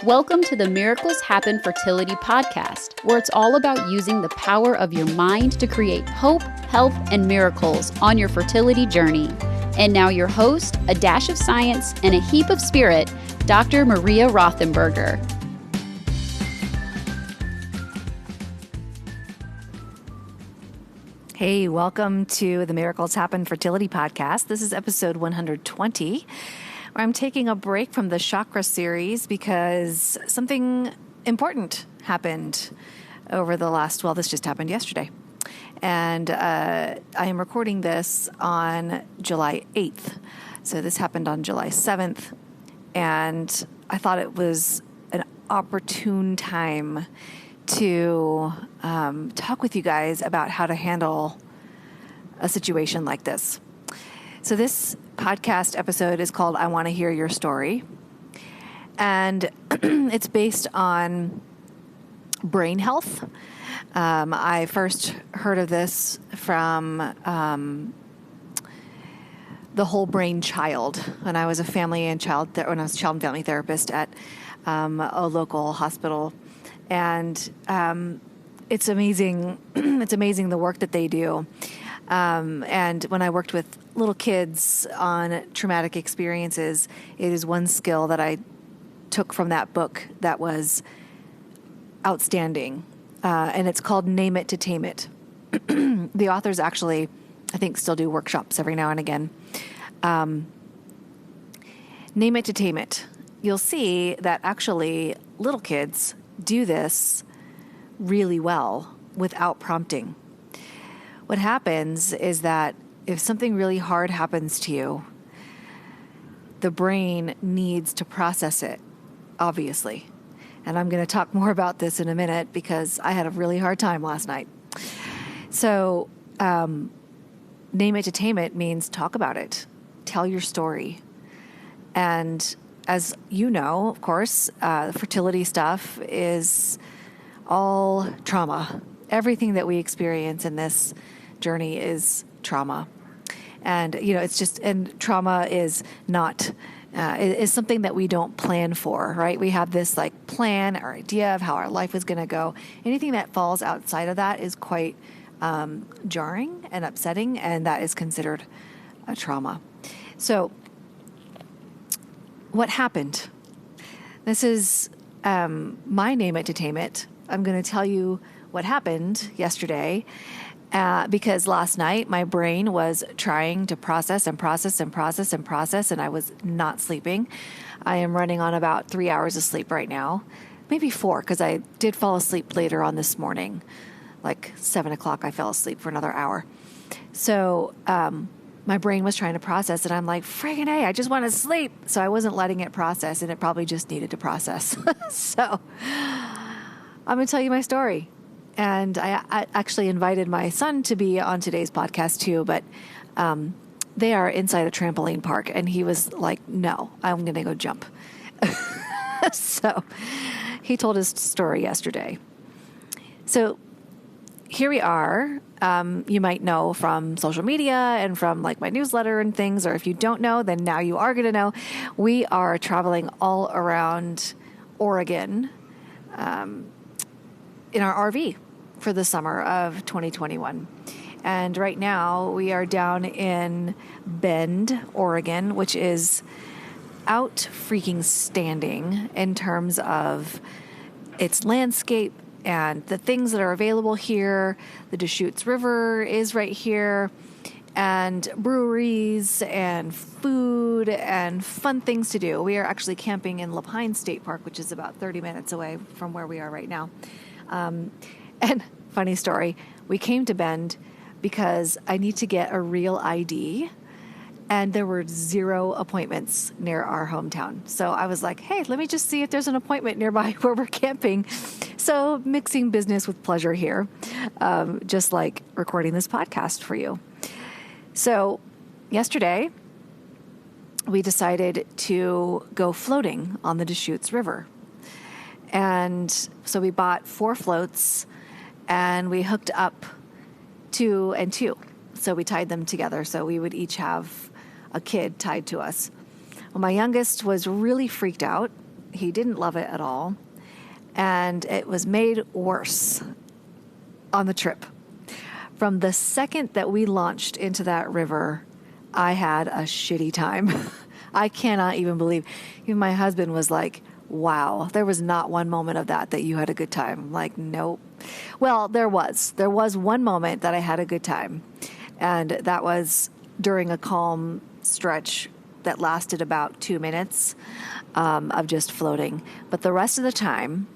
Welcome to the Miracles Happen Fertility Podcast, where it's all about using the power of your mind to create hope, health, and miracles on your fertility journey. And now your host, a dash of science and a heap of spirit, Dr. Maria Rothenberger. Hey, welcome to the Miracles Happen Fertility Podcast. This is episode 120. I'm taking a break from the chakra series because something important happened over the last, this just happened yesterday. And I am recording this on July 8th. So this happened on July 7th. And I thought it was an opportune time to talk with you guys about how to handle a situation like this. So this podcast episode is called I Want to Hear Your Story. And it's based on brain health. I first heard of this from the Whole Brain Child when I was a child and family therapist at a local hospital. And it's amazing. It's amazing the work that they do. And when I worked with little kids on traumatic experiences, it is one skill that I took from that book that was outstanding. And it's called Name It to Tame It. The authors actually, I think, still do workshops every now and again. Name It to Tame It. You'll see that actually little kids do this really well without prompting. What happens is that if something really hard happens to you, the brain needs to process it, obviously. And I'm going to talk more about this in a minute because I had a really hard time last night. So, name it to tame it means talk about it. Tell your story. And as you know, of course, fertility stuff is all trauma. Everything that we experience in this journey is trauma. And, and trauma is not, is something that we don't plan for, right? We have this plan or idea of how our life is going to go. Anything that falls outside of that is quite jarring and upsetting, and that is considered a trauma. So what happened? This is my Name It to Tame It. I'm going to tell you what happened yesterday because last night my brain was trying to process, and I was not sleeping. I am running on about 3 hours of sleep right now, maybe 4, because I did fall asleep later on this morning, like 7 o'clock. I fell asleep for another hour. So my brain was trying to process, and I'm like, friggin' A, I just want to sleep. So I wasn't letting it process, and it probably just needed to process. So I'm going to tell you my story. And I actually invited my son to be on today's podcast too, but they are inside a trampoline park, and he was like, no, I'm going to go jump. So he told his story yesterday. So here we are. You might know from social media and from my newsletter and things, or if you don't know, then now you are going to know. We are traveling all around Oregon in our RV for the summer of 2021. And right now we are down in Bend, Oregon, which is out freaking standing in terms of its landscape and the things that are available here. The Deschutes River is right here, and breweries and food and fun things to do. We are actually camping in Lapine State Park, which is about 30 minutes away from where we are right now. And funny story, we came to Bend because I need to get a real ID, and there were 0 appointments near our hometown. So I was like, hey, let me just see if there's an appointment nearby where we're camping. So mixing business with pleasure here, just like recording this podcast for you. So yesterday, we decided to go floating on the Deschutes River. And so we bought 4 floats, and we hooked up 2 and 2. So we tied them together so we would each have a kid tied to us. Well, my youngest was really freaked out He didn't love it at all. And it was made worse on the trip. From the second that we launched into that river, I had a shitty time. I cannot even believe. Even my husband was like, wow, there was not one moment of that you had a good time. I'm like, nope. Well, there was one moment that I had a good time. And that was during a calm stretch that lasted about 2 minutes of just floating. But the rest of the time,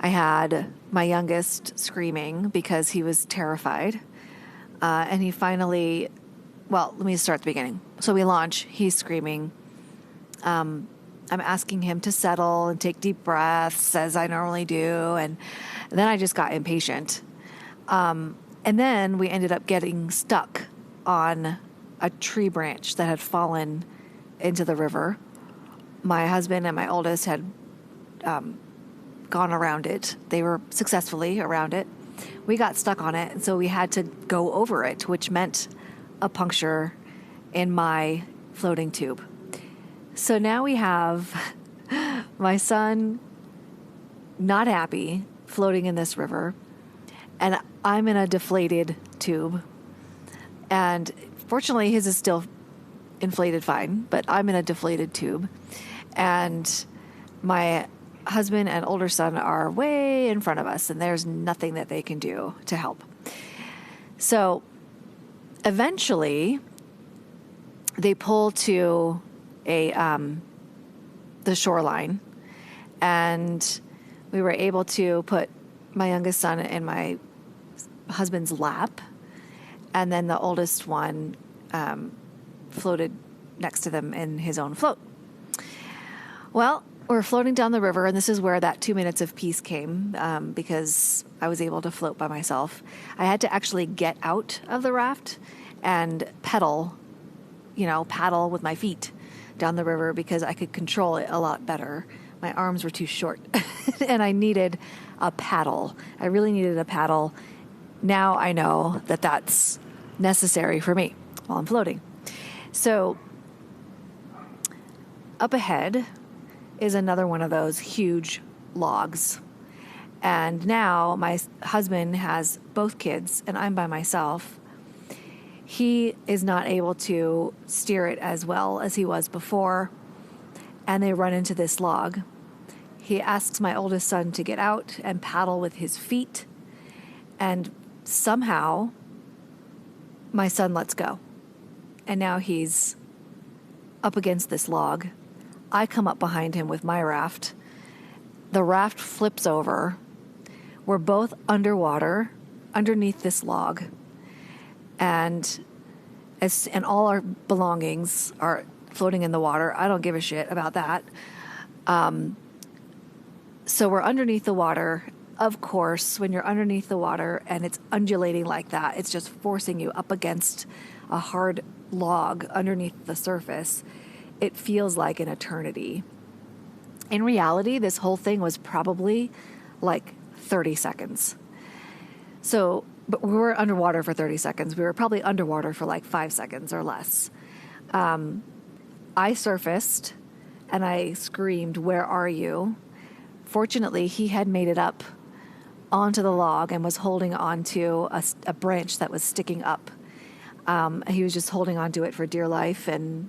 I had my youngest screaming because he was terrified. And he finally, well, let me start at the beginning. So we launch, he's screaming. I'm asking him to settle and take deep breaths as I normally do. And then I just got impatient. And then we ended up getting stuck on a tree branch that had fallen into the river. My husband and my oldest had gone around it. They were successfully around it. We got stuck on it, and so we had to go over it, which meant a puncture in my floating tube. So now we have my son not happy floating in this river, and I'm in a deflated tube. And fortunately, his is still inflated fine, but I'm in a deflated tube. And my husband and older son are way in front of us, and there's nothing that they can do to help. So eventually, they pull to the shoreline, and we were able to put my youngest son in my husband's lap, and then the oldest one floated next to them in his own float. Well, we're floating down the river, and this is where that 2 minutes of peace came, because I was able to float by myself. I had to actually get out of the raft and paddle with my feet down the river because I could control it a lot better. My arms were too short, and I needed a paddle. I really needed a paddle. Now I know that that's necessary for me while I'm floating. So up ahead is another one of those huge logs. And now my husband has both kids, and I'm by myself. He is not able to steer it as well as he was before, and they run into this log. He asks my oldest son to get out and paddle with his feet, and somehow my son lets go. And now he's up against this log. I come up behind him with my raft. The raft flips over. We're both underwater underneath this log. And all our belongings are floating in the water. I don't give a shit about that. So we're underneath the water. Of course, when you're underneath the water and it's undulating like that, it's just forcing you up against a hard log underneath the surface. It feels like an eternity. In reality, this whole thing was probably like 30 seconds. But we were underwater for 30 seconds. We were probably underwater for like 5 seconds or less. I surfaced and I screamed, "Where are you?" Fortunately, he had made it up onto the log and was holding onto a branch that was sticking up. He was just holding onto it for dear life and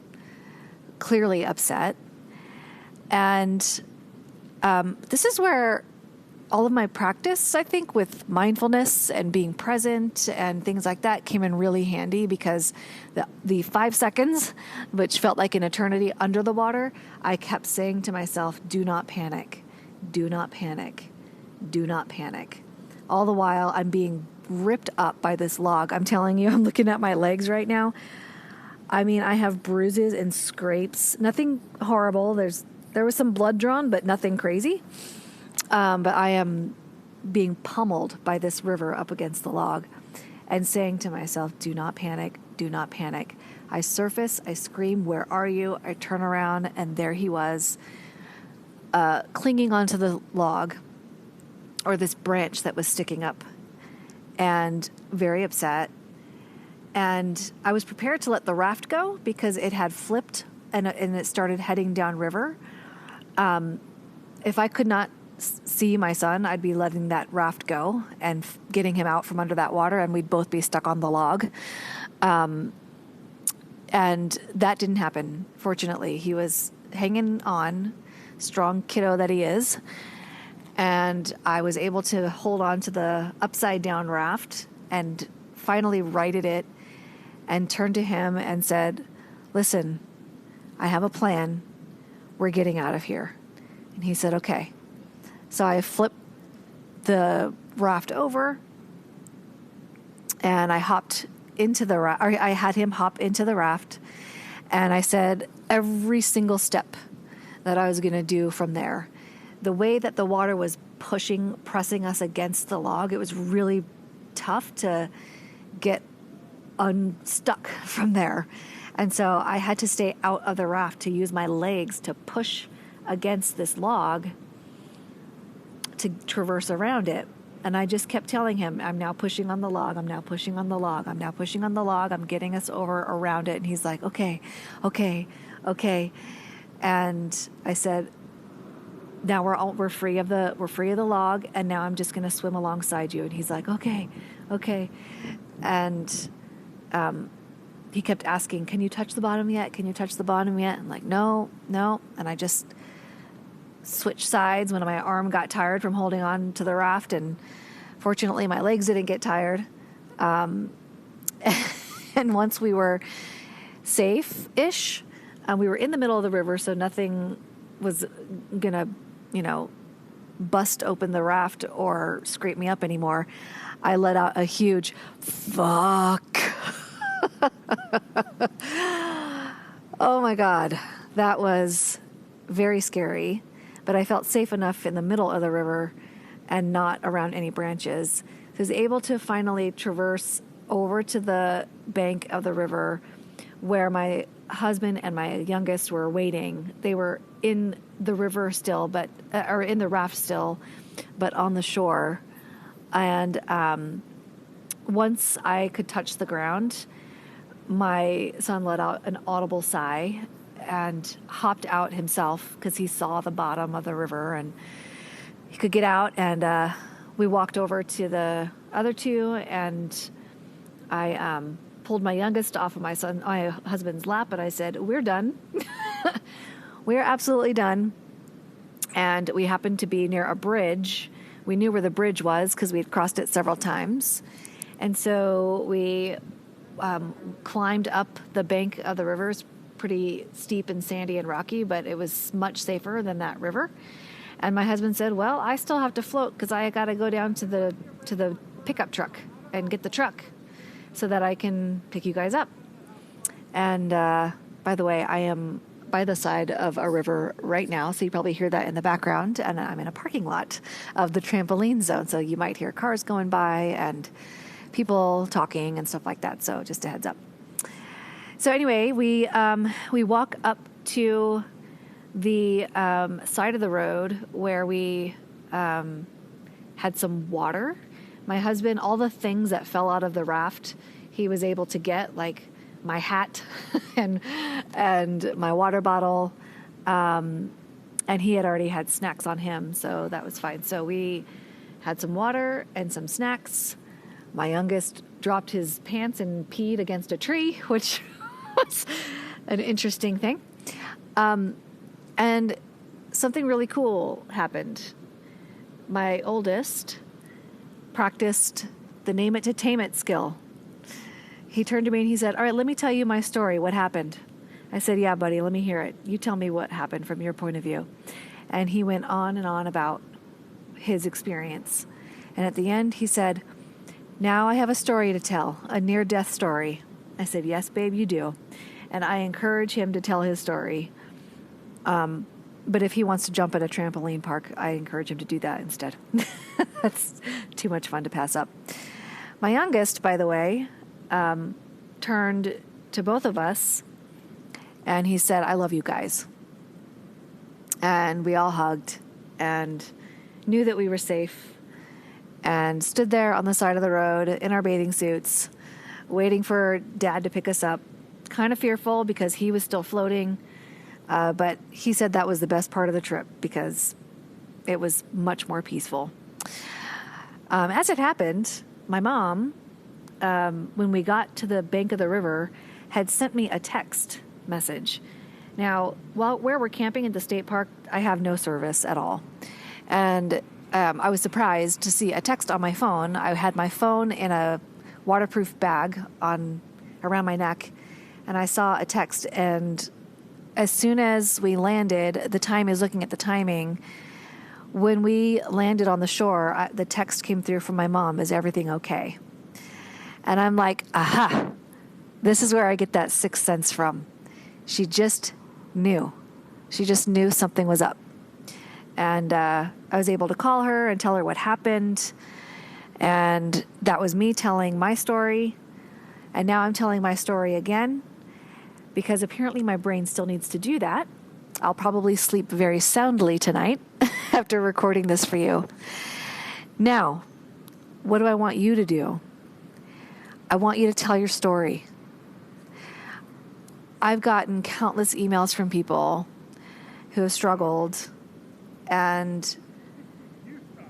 clearly upset. And this is where all of my practice, I think, with mindfulness and being present and things like that came in really handy, because the 5 seconds, which felt like an eternity under the water, I kept saying to myself, do not panic, do not panic, do not panic. All the while I'm being ripped up by this log. I'm telling you, I'm looking at my legs right now. I mean, I have bruises and scrapes, nothing horrible. There was some blood drawn, but nothing crazy. But I am being pummeled by this river up against the log and saying to myself, do not panic, do not panic. I surface, I scream, "Where are you?" I turn around, and there he was, clinging onto the log, or this branch that was sticking up, and very upset. And I was prepared to let the raft go because it had flipped and it started heading downriver. If I could not see my son, I'd be letting that raft go and getting him out from under that water, and we'd both be stuck on the log. And that didn't happen. Fortunately, he was hanging on, strong kiddo that he is. And I was able to hold on to the upside down raft and finally righted it and turned to him and said, listen, I have a plan. We're getting out of here. And he said, okay. So I flipped the raft over and I hopped into the raft, or I had him hop into the raft. And I said every single step that I was going to do from there. The way that the water was pressing us against the log, it was really tough to get unstuck from there. And so I had to stay out of the raft to use my legs to push against this log to traverse around it. And I just kept telling him, I'm now pushing on the log. I'm now pushing on the log. I'm now pushing on the log. I'm getting us over around it. And he's like, okay. And I said, now we're free of the log, and now I'm just going to swim alongside you. And he's like, okay. And he kept asking, can you touch the bottom yet? Can you touch the bottom yet? I'm like, no. And I just switched sides when my arm got tired from holding on to the raft, and fortunately my legs didn't get tired. And once we were safe-ish, we were in the middle of the river, so nothing was gonna, bust open the raft or scrape me up anymore. I let out a huge fuck. Oh my God, that was very scary. But I felt safe enough in the middle of the river and not around any branches. So I was able to finally traverse over to the bank of the river where my husband and my youngest were waiting. They were in the river still, or in the raft still, but on the shore. And once I could touch the ground, my son let out an audible sigh and hopped out himself because he saw the bottom of the river and he could get out. And we walked over to the other two, and I pulled my youngest off of my husband's lap, and I said, we're done. We're absolutely done. And we happened to be near a bridge. We knew where the bridge was because we had crossed it several times. And so we climbed up the bank of the river. It's pretty steep and sandy and rocky, but it was much safer than that river. And my husband said, well, I still have to float because I got to go down to the pickup truck and get the truck so that I can pick you guys up. And by the way, I am by the side of a river right now, so you probably hear that in the background. And I'm in a parking lot of the trampoline zone, so you might hear cars going by and people talking and stuff like that. So just a heads up. So anyway, we walk up to the side of the road where we had some water. My husband, all the things that fell out of the raft, he was able to get, like my hat and my water bottle, and he had already had snacks on him, so that was fine. So we had some water and some snacks. My youngest dropped his pants and peed against a tree, which was an interesting thing. And something really cool happened. My oldest practiced the name it to tame it skill. He turned to me and he said, all right, let me tell you my story. What happened? I said, yeah, buddy, let me hear it. You tell me what happened from your point of view. And he went on and on about his experience. And at the end, he said, now I have a story to tell, a near-death story. I said, yes, babe, you do. And I encourage him to tell his story. But if he wants to jump at a trampoline park, I encourage him to do that instead. That's too much fun to pass up. My youngest, by the way, turned to both of us and he said, I love you guys. And we all hugged and knew that we were safe and stood there on the side of the road in our bathing suits, waiting for Dad to pick us up, kind of fearful because he was still floating. But he said that was the best part of the trip because it was much more peaceful. As it happened, my mom, when we got to the bank of the river, had sent me a text message. Now, where we're camping at the state park, I have no service at all. And I was surprised to see a text on my phone. I had my phone in a waterproof bag around my neck, and I saw a text. And as soon as we landed, looking at the timing. When we landed on the shore, the text came through from my mom, "Is everything okay?" And I'm like, aha, this is where I get that sixth sense from. She just knew. She just knew something was up. And I was able to call her and tell her what happened. And that was me telling my story. And now I'm telling my story again because apparently my brain still needs to do that. I'll probably sleep very soundly tonight after recording this for you. Now, what do I want you to do? I want you to tell your story. I've gotten countless emails from people who have struggled, and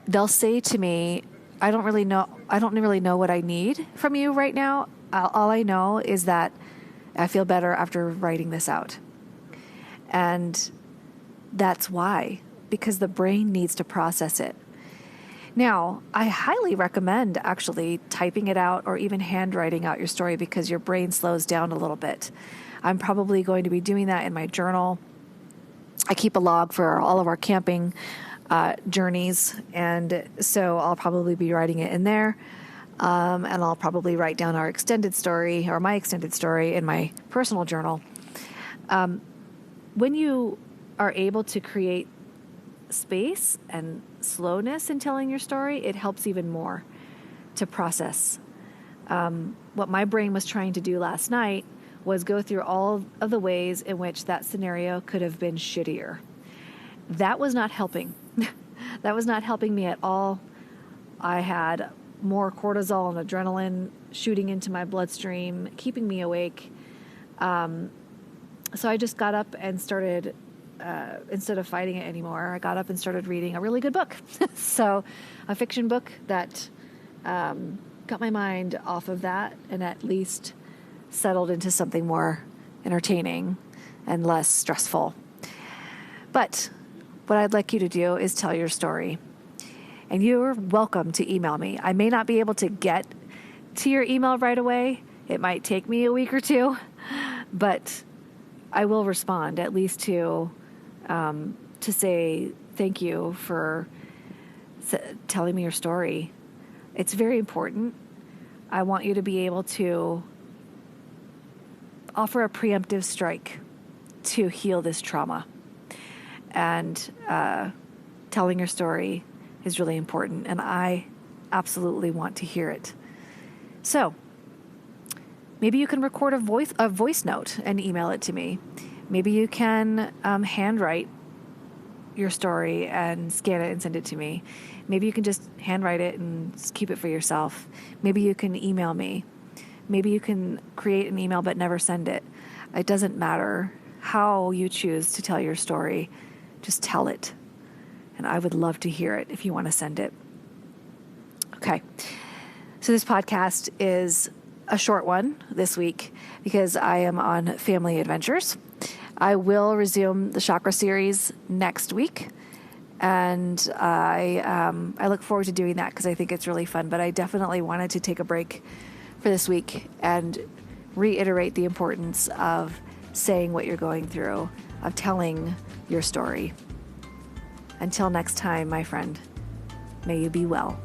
they'll say to me, I don't really know what I need from you right now. All I know is that I feel better after writing this out. And that's why, because the brain needs to process it. Now, I highly recommend actually typing it out or even handwriting out your story because your brain slows down a little bit. I'm probably going to be doing that in my journal. I keep a log for all of our camping journeys, and so I'll probably be writing it in there. And I'll probably write down our extended story or my extended story in my personal journal. When you are able to create space and slowness in telling your story, it helps even more to process. What my brain was trying to do last night was go through all of the ways in which that scenario could have been shittier. That was not helping. That was not helping me at all. I had more cortisol and adrenaline shooting into my bloodstream, keeping me awake. So I just got up and started, instead of fighting it anymore, I got up and started reading a really good book. So a fiction book that got my mind off of that and at least settled into something more entertaining and less stressful. But what I'd like you to do is tell your story. And you're welcome to email me. I may not be able to get to your email right away. It might take me a week or two, but I will respond at least to say thank you for telling me your story. It's very important. I want you to be able to offer a preemptive strike to heal this trauma. And telling your story is really important, and I absolutely want to hear it. So maybe you can record a voice note and email it to me. Maybe you can handwrite your story and scan it and send it to me. Maybe you can just handwrite it and keep it for yourself. Maybe you can email me. Maybe you can create an email but never send it. It doesn't matter how you choose to tell your story. Just tell it. And I would love to hear it if you want to send it. Okay. So this podcast is a short one this week because I am on family adventures. I will resume the chakra series next week. And I look forward to doing that because I think it's really fun. But I definitely wanted to take a break for this week and reiterate the importance of saying what you're going through, of telling your story. Until next time, my friend, may you be well.